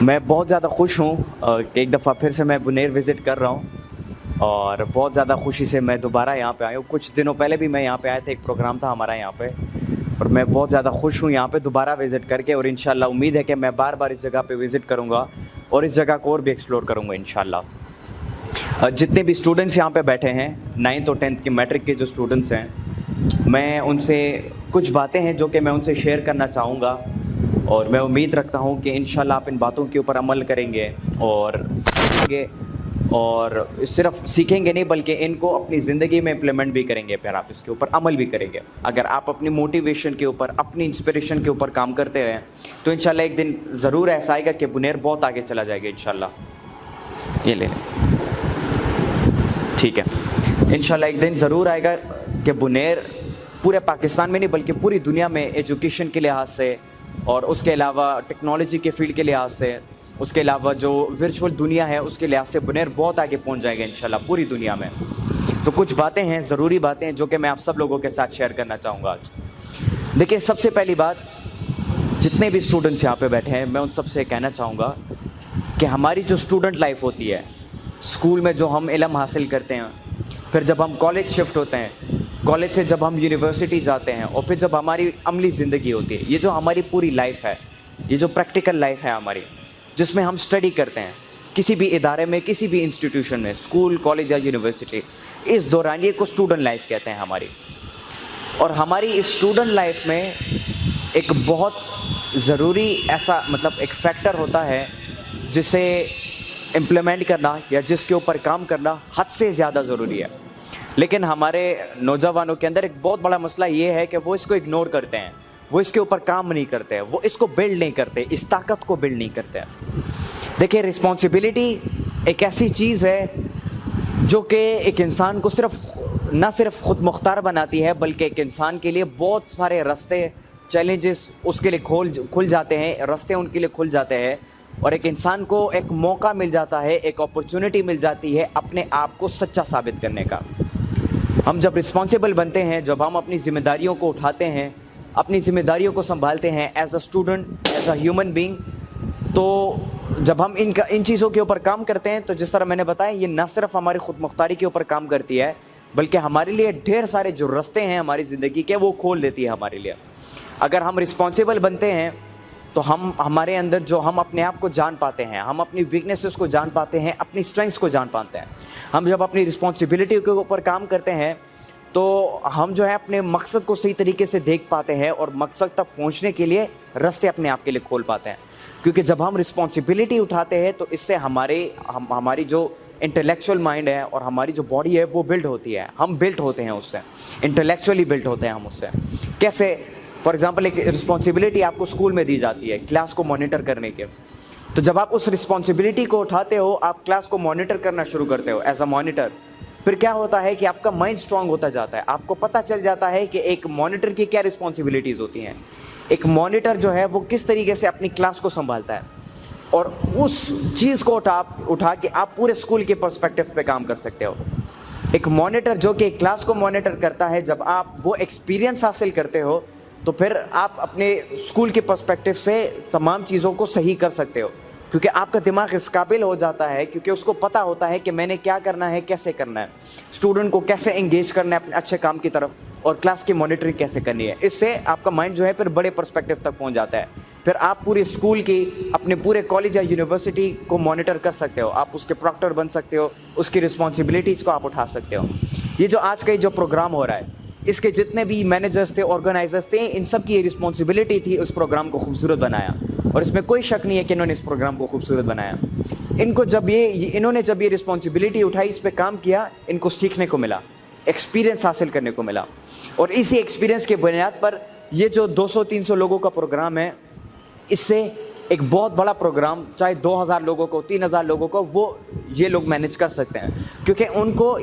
मैं बहुत ज़्यादा खुश हूँ कि एक दफ़ा फिर से मैं बुनेर विज़िट कर रहा हूँ और बहुत ज़्यादा खुशी से मैं दोबारा यहाँ पे आया हूँ। कुछ दिनों पहले भी मैं यहाँ पे आया था, एक प्रोग्राम था हमारा यहाँ पे, और मैं बहुत ज़्यादा खुश हूँ यहाँ पे दोबारा विज़िट करके। और इंशाल्लाह उम्मीद है कि मैं बार बार इस जगह पे विज़िट करूँगा और इस जगह को और भी एक्सप्लोर करूँगा इंशाल्लाह। जितने भी स्टूडेंट्स यहाँ पे बैठे हैं, 9th और 10th के मैट्रिक के जो स्टूडेंट्स हैं, मैं उनसे कुछ बातें हैं जो कि मैं उनसे शेयर करना चाहूँगा और मैं उम्मीद रखता हूँ कि इंशाल्लाह आप इन बातों के ऊपर अमल करेंगे और सीखेंगे, और सिर्फ सीखेंगे नहीं बल्कि इनको अपनी ज़िंदगी में इम्प्लीमेंट भी करेंगे। फिर आप इसके ऊपर अमल भी करेंगे। अगर आप अपनी मोटिवेशन के ऊपर, अपनी इंस्पिरेशन के ऊपर काम करते हैं तो इंशाल्लाह एक दिन ज़रूर ऐसा आएगा कि बुनेर बहुत आगे चला जाएगा इंशाल्लाह। ये ले लें, ठीक है। इंशाल्लाह एक दिन ज़रूर आएगा कि बुनेर पूरे पाकिस्तान में नहीं बल्कि पूरी दुनिया में एजुकेशन के लिहाज से और उसके अलावा टेक्नोलॉजी के फील्ड के लिहाज से, उसके अलावा जो वर्चुअल दुनिया है उसके लिहाज से बुनेर बहुत आगे पहुंच जाएगा इंशाल्लाह पूरी दुनिया में। तो कुछ बातें हैं, ज़रूरी बातें हैं जो कि मैं आप सब लोगों के साथ शेयर करना चाहूँगा आज। देखिए, सबसे पहली बात, जितने भी स्टूडेंट्स यहाँ पे बैठे हैं मैं उन सबसे कहना चाहूँगा कि हमारी जो स्टूडेंट लाइफ होती है, स्कूल में जो हम इल्म हासिल करते हैं, फिर जब हम कॉलेज शिफ्ट होते हैं, कॉलेज से जब हम यूनिवर्सिटी जाते हैं, और फिर जब हमारी अमली ज़िंदगी होती है, ये जो हमारी पूरी लाइफ है, ये जो प्रैक्टिकल लाइफ है हमारी, जिसमें हम स्टडी करते हैं किसी भी इदारे में, किसी भी इंस्टीट्यूशन में, स्कूल, कॉलेज या यूनिवर्सिटी, इस दौरान ये को स्टूडेंट लाइफ कहते हैं हमारी। और हमारी इस स्टूडेंट लाइफ में एक बहुत ज़रूरी ऐसा एक फैक्टर होता है जिसे इम्प्लीमेंट करना या जिसके ऊपर काम करना हद से ज़्यादा ज़रूरी है। लेकिन हमारे नौजवानों के अंदर एक बहुत बड़ा मसला ये है कि वो इसको इग्नोर करते हैं, वो इसके ऊपर काम नहीं करते हैं, वो इसको बिल्ड नहीं करते, इस ताकत को बिल्ड नहीं करते हैं। देखिए, रिस्पॉन्सिबिलिटी एक ऐसी चीज़ है जो कि एक इंसान को न सिर्फ खुद मुख्तार बनाती है बल्कि एक इंसान के लिए बहुत सारे रास्ते, चैलेंजेस उसके लिए खुल जाते हैं, रास्ते उनके लिए खुल जाते हैं, और एक इंसान को एक मौका मिल जाता है, एक अपॉर्चुनिटी मिल जाती है अपने आप को सच्चा साबित करने का। हम जब रिस्पॉन्सिबल बनते हैं, जब हम अपनी ज़िम्मेदारियों को उठाते हैं, अपनी ज़िम्मेदारियों को संभालते हैं as a student, as a human being, तो जब हम इन चीज़ों के ऊपर काम करते हैं तो जिस तरह मैंने बताया, ये न सिर्फ हमारी खुद मुख्तारी के ऊपर काम करती है बल्कि हमारे लिए ढेर सारे जो रास्ते हैं हमारी ज़िंदगी के, वो खोल देती है हमारे लिए। अगर हम रिस्पॉन्सिबल बनते हैं तो हमारे अंदर जो हम अपने आप को जान पाते हैं, हम अपनी वीकनेसेस को जान पाते हैं, अपनी स्ट्रेंथ्स को जान पाते हैं। हम जब अपनी रिस्पॉन्सिबिलिटी के ऊपर काम करते हैं तो हम जो है अपने मकसद को सही तरीके से देख पाते हैं और मकसद तक पहुंचने के लिए रास्ते अपने आप के लिए खोल पाते हैं। क्योंकि जब हम रिस्पॉन्सिबिलिटी उठाते हैं तो इससे हमारी जो इंटेलेक्चुअल माइंड है और हमारी जो बॉडी है वो बिल्ड होती है, हम बिल्ड होते हैं उससे, इंटेलेक्चुअली बिल्ड होते हैं हम उससे। कैसे? फॉर एग्जांपल, एक रिस्पॉन्सिबिलिटी आपको स्कूल में दी जाती है क्लास को मॉनिटर करने के, तो जब आप उस रिस्पॉन्सिबिलिटी को उठाते हो, आप क्लास को मॉनिटर करना शुरू करते हो एज अ मॉनिटर, फिर क्या होता है कि आपका माइंड स्ट्रांग होता जाता है। आपको पता चल जाता है कि एक मॉनिटर की क्या रिस्पॉन्सिबिलिटीज़ होती हैं, एक मॉनिटर जो है वो किस तरीके से अपनी क्लास को संभालता है, और उस चीज़ को उठा के आप पूरे स्कूल के पर्सपेक्टिव पे काम कर सकते हो। एक मॉनिटर जो कि क्लास को मॉनिटर करता है, जब आप वो एक्सपीरियंस हासिल करते हो तो फिर आप अपने स्कूल के पर्सपेक्टिव से तमाम चीज़ों को सही कर सकते हो, क्योंकि आपका दिमाग इस काबिल हो जाता है, क्योंकि उसको पता होता है कि मैंने क्या करना है, कैसे करना है, स्टूडेंट को कैसे एंगेज करना है अपने अच्छे काम की तरफ, और क्लास की मॉनिटरिंग कैसे करनी है। इससे आपका माइंड जो है फिर बड़े पर्सपेक्टिव तक पहुंच जाता है। फिर आप पूरे स्कूल की, अपने पूरे कॉलेज या यूनिवर्सिटी को मॉनिटर कर सकते हो, आप उसके प्रॉक्टर बन सकते हो, उसकी रिस्पॉन्सिबिलिटीज़ को आप उठा सकते हो। ये जो आज का जो प्रोग्राम हो रहा है, इसके जितने भी मैनेजर्स थे, ऑर्गेनाइजर्स थे, इन सब की ये रिस्पॉन्सिबिलिटी थी उस प्रोग्राम को खूबसूरत बनाया, और इसमें कोई शक नहीं है कि इन्होंने इस प्रोग्राम को खूबसूरत बनाया। इन्होंने जब ये रिस्पॉन्सिबिलिटी उठाई, इस पे काम किया, इनको सीखने को मिला, एक्सपीरियंस हासिल करने को मिला, और इसी एक्सपीरियंस के बुनियाद पर ये जो 200-300 लोगों का प्रोग्राम है, इससे एक बहुत बड़ा प्रोग्राम, चाहे 2000 लोगों को, 3000 लोगों को, वो ये लोग मैनेज कर सकते हैं, क्योंकि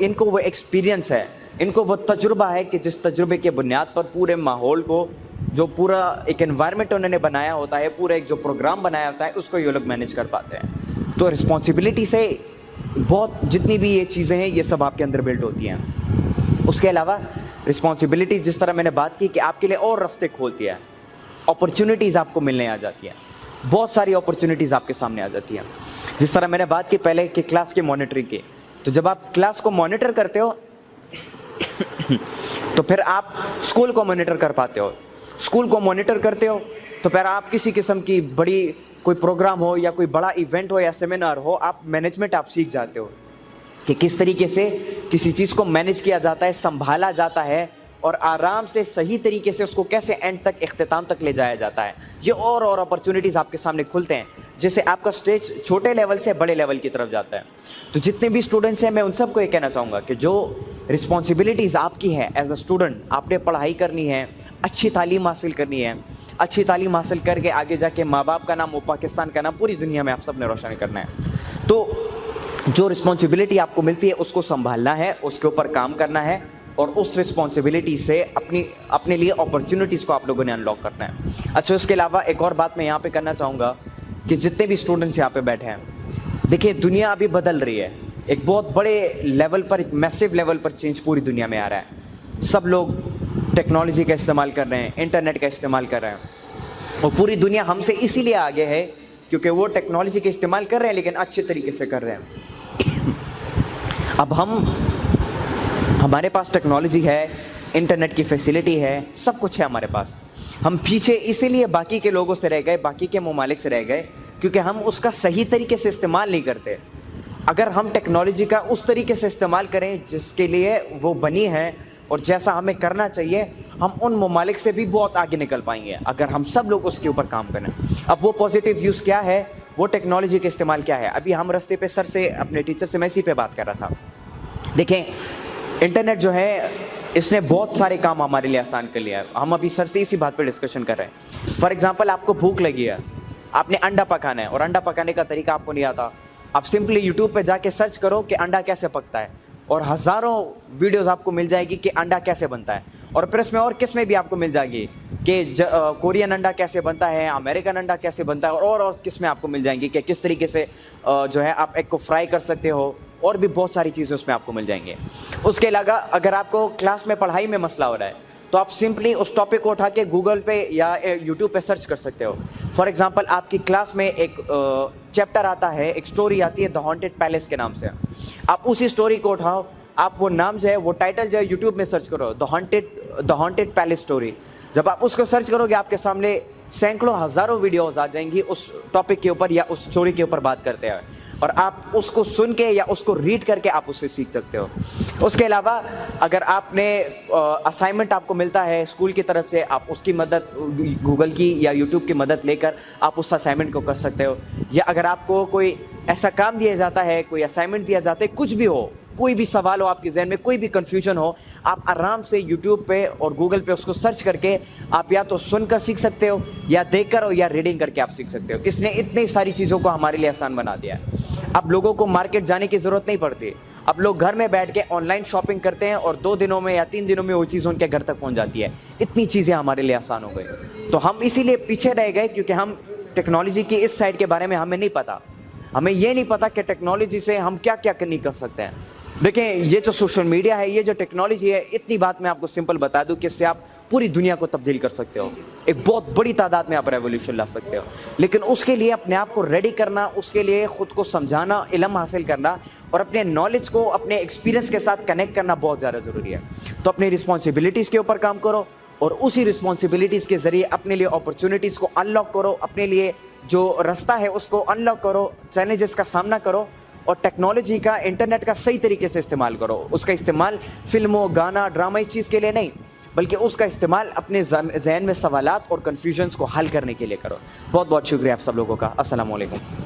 इनको वो एक्सपीरियंस है, इनको वो तजुर्बा है कि जिस तजुर्बे के बुनियाद पर पूरे माहौल को, जो पूरा एक एनवायरनमेंट उन्होंने बनाया होता है, पूरा एक जो प्रोग्राम बनाया होता है, उसको ये लोग मैनेज कर पाते हैं। तो रिस्पॉन्सिबिलिटी से बहुत जितनी भी ये चीज़ें हैं, ये सब आपके अंदर बिल्ड होती हैं। उसके अलावा रिस्पॉन्सिबिलिटी, जिस तरह मैंने बात की कि आपके लिए और रास्ते खोलती है, अपॉर्चुनिटीज़ आपको मिलने आ जाती हैं। बहुत सारी अपॉर्चुनिटीज़ आपके सामने आ जाती हैं। जिस तरह मैंने बात की पहले कि क्लास की मॉनिटरिंग की, तो जब आप क्लास को मॉनिटर करते हो तो फिर आप स्कूल को मॉनिटर कर पाते हो। स्कूल को मॉनिटर करते हो तो फिर आप किसी किस्म की बड़ी कोई प्रोग्राम हो या कोई बड़ा इवेंट हो या सेमिनार हो, आप मैनेजमेंट आप सीख जाते हो कि किस तरीके से किसी चीज़ को मैनेज किया जाता है, संभाला जाता है और आराम से सही तरीके से उसको कैसे एंड तक, इख्तिताम तक ले जाया जाता है। ये और अपॉर्चुनिटीज़ आपके सामने खुलते हैं, जैसे आपका स्टेज छोटे लेवल से बड़े लेवल की तरफ जाता है। तो जितने भी स्टूडेंट्स हैं, मैं उन सबको ये कहना चाहूँगा कि जो रिस्पॉन्सिबिलिटीज़ आपकी है एज अ स्टूडेंट, आपने पढ़ाई करनी है, अच्छी तालीम हासिल करनी है। अच्छी तालीम हासिल करके आगे जाके माँ बाप का नाम, वो पाकिस्तान का नाम पूरी दुनिया में आप सब ने रोशन करना है। तो जो रिस्पॉन्सिबिलिटी आपको मिलती है उसको संभालना है, उसके ऊपर काम करना है और उस रिस्पॉन्सिबिलिटी से अपने लिए अपॉर्चुनिटीज़ को आप लोगों ने अनलॉक करना है। अच्छा, उसके अलावा एक और बात मैं यहाँ पे करना चाहूँगा कि जितने भी स्टूडेंट्स यहाँ पे बैठे हैं, देखिए दुनिया अभी बदल रही है। एक बहुत बड़े लेवल पर, एक मैसिव लेवल पर चेंज पूरी दुनिया में आ रहा है। सब लोग टेक्नोलॉजी का इस्तेमाल कर रहे हैं, इंटरनेट का इस्तेमाल कर रहे हैं और पूरी दुनिया हमसे इसीलिए आगे है क्योंकि वो टेक्नोलॉजी का इस्तेमाल कर रहे हैं लेकिन अच्छे तरीके से कर रहे हैं। अब हमारे पास टेक्नोलॉजी है, इंटरनेट की फैसिलिटी है, सब कुछ है हमारे पास। हम पीछे इसीलिए बाकी के लोगों से रह गए, बाकी के ममालिक से रह गए क्योंकि हम उसका सही तरीके से इस्तेमाल नहीं करते। अगर हम टेक्नोलॉजी का उस तरीके से इस्तेमाल करें जिसके लिए वो बनी है और जैसा हमें करना चाहिए, हम उन ममालिक से भी बहुत आगे निकल पाएंगे अगर हम सब लोग उसके ऊपर काम करें। अब वो पॉजिटिव यूज़ क्या है, वो टेक्नोलॉजी का इस्तेमाल क्या है। अभी हम रास्ते पे सर से, अपने टीचर से मैं इसी पे बात कर रहा था। देखें, इंटरनेट जो है इसने बहुत सारे काम हमारे लिए आसान कर लिया है। हम अभी सर से इसी बात पर डिस्कशन कर रहे हैं। फॉर एग्जाम्पल, आपको भूख लगी है, आपने अंडा पकाना है और अंडा पकाने का तरीका आपको नहीं आता। आप सिंपली यूट्यूब पे जाके सर्च करो कि अंडा कैसे पकता है और हज़ारों वीडियोस आपको मिल जाएगी कि अंडा कैसे बनता है। और फिर इसमें और किस्में भी आपको मिल जाएगी कि कोरियन अंडा कैसे बनता है, अमेरिकन अंडा कैसे बनता है और किस्में आपको मिल जाएंगी कि किस तरीके से जो है आप एग को फ्राई कर सकते हो और भी बहुत सारी चीज़ें उसमें आपको मिल जाएंगी। उसके अलावा अगर आपको क्लास में पढ़ाई में मसला हो रहा है तो आप सिंपली उस टॉपिक को उठा के गूगल पे या यूट्यूब पे सर्च कर सकते हो। फॉर एग्जांपल, आपकी क्लास में एक चैप्टर आता है, एक स्टोरी आती है द हॉन्टेड पैलेस के नाम से। आप उसी स्टोरी को उठाओ, आप वो नाम जो है, वो टाइटल जो है यूट्यूब में सर्च करो, द हॉन्टेड पैलेस स्टोरी। जब आप उसको सर्च करोगे आपके सामने सैकड़ों हज़ारों वीडियोज़ आ जाएंगी उस टॉपिक के ऊपर या उस स्टोरी के ऊपर बात करते हैं और आप उसको सुन के या उसको रीड करके आप उससे सीख सकते हो। उसके अलावा अगर आपने असाइनमेंट आपको मिलता है स्कूल की तरफ से, आप उसकी मदद गूगल की या यूट्यूब की मदद लेकर आप उस असाइनमेंट को कर सकते हो। या अगर आपको कोई ऐसा काम दिया जाता है, कोई असाइनमेंट दिया जाता है, कुछ भी हो, कोई भी सवाल हो आपके जहन में, कोई भी कन्फ्यूजन हो, आप आराम से यूट्यूब पे और गूगल पे उसको सर्च करके आप या तो सुनकर सीख सकते हो या देखकर और या रीडिंग करके आप सीख सकते हो। इसने इतनी सारी चीज़ों को हमारे लिए आसान बना दिया है। अब लोगों को मार्केट जाने की ज़रूरत नहीं पड़ती। अब लोग घर में बैठ के ऑनलाइन शॉपिंग करते हैं और 2 दिनों में या 3 दिनों में वो चीज़ उनके घर तक पहुंच जाती है। इतनी चीज़ें हमारे लिए आसान हो गई। तो हम इसीलिए पीछे रह गए क्योंकि हम टेक्नोलॉजी की इस साइड के बारे में हमें नहीं पता। हमें ये नहीं पता कि टेक्नोलॉजी से हम क्या क्या नहीं कर सकते हैं। देखें, ये जो सोशल मीडिया है, ये जो टेक्नोलॉजी है, इतनी बात मैं आपको सिंपल बता दूं कि इससे आप पूरी दुनिया को तब्दील कर सकते हो। एक बहुत बड़ी तादाद में आप रेवोल्यूशन ला सकते हो, लेकिन उसके लिए अपने आप को रेडी करना, उसके लिए ख़ुद को समझाना, इल्म हासिल करना और अपने नॉलेज को अपने एक्सपीरियंस के साथ कनेक्ट करना बहुत ज़्यादा ज़रूरी है। तो अपनी रिस्पॉन्सिबिलिटीज़ के ऊपर काम करो और उसी रिस्पॉन्सिबिलिटीज़ के ज़रिए अपने लिए अपॉर्चुनिटीज़ को अनलॉक करो, अपने लिए जो रास्ता है उसको अनलॉक करो, चैलेंजेस का सामना करो और टेक्नोलॉजी का, इंटरनेट का सही तरीके से इस्तेमाल करो। उसका इस्तेमाल फिल्मों, गाना, ड्रामा, इस चीज़ के लिए नहीं, बल्कि उसका इस्तेमाल अपने जहन में सवालात और कन्फ्यूजन्स को हल करने के लिए करो। बहुत बहुत शुक्रिया आप सब लोगों का। अस्सलाम वालेकुम।